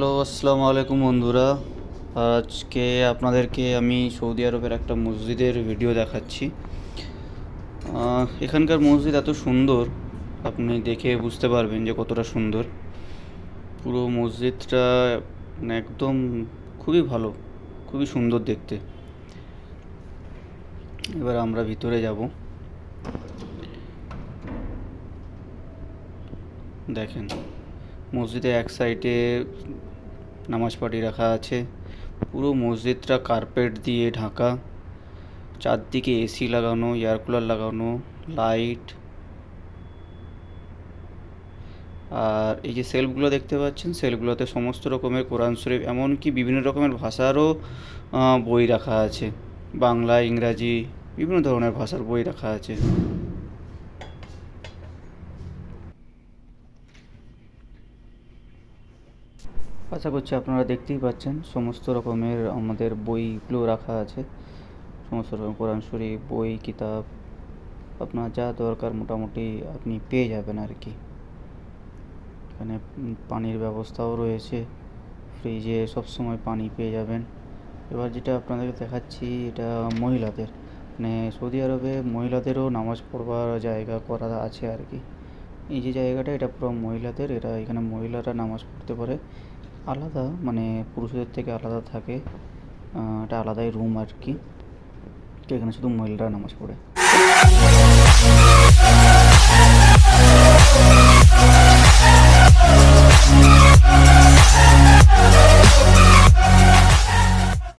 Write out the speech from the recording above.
Hello, আসসালামু আলাইকুম বন্ধুরা। আজকে আপনাদেরকে আমি সৌদি আরবের একটা মসজিদের ভিডিও দেখাচ্ছি। এখানকার মসজিদ এত সুন্দর, আপনি দেখে বুঝতে পারবেন যে কতটা সুন্দর। পুরো মসজিদটা মানে একদম খুবই ভালো, খুবই সুন্দর দেখতে। এবার আমরা ভিতরে যাব। দেখেন, মসজিদের এক সাইডে নামাজ পাটি রাখা আছে। পুরো মসজিদটা কার্পেট দিয়ে ঢাকা, চারদিকে এসি লাগানো, এয়ার কুলার লাগানো, লাইট। আর এই যে সেলফগুলো দেখতে পাচ্ছেন, সেলফগুলোতে সমস্ত রকমের কোরআন শরীফ, এমনকি বিভিন্ন রকমের ভাষারও বই রাখা আছে। বাংলা, ইংরাজি, বিভিন্ন ধরনের ভাষার বই রাখা আছে। আশা করছি আপনারা দেখতেই পাচ্ছেন সমস্ত রকমের আমাদের বইগুলো রাখা আছে। সমস্ত রকম কোরআন শরীফ, বই, কিতাব, আপনার যা দরকার মোটামুটি আপনি পেয়ে যাবেন আর কি। এখানে পানির ব্যবস্থাও রয়েছে, ফ্রিজে সবসময় পানি পেয়ে যাবেন। এবার যেটা আপনাদেরকে দেখাচ্ছি, এটা মহিলাদের, মানে সৌদি আরবে মহিলাদেরও নামাজ পড়বার জায়গা করা আছে আর কি। এই যে জায়গাটা, এটা পুরো মহিলাদের, এরা এখানে মহিলারা নামাজ পড়তে পারে আলাদা, মানে পুরুষদের থেকে আলাদা থাকে। এটা আলাদাই রুম আর কি। তো এখানে শুধু মহিলারা নামাজ পড়ে।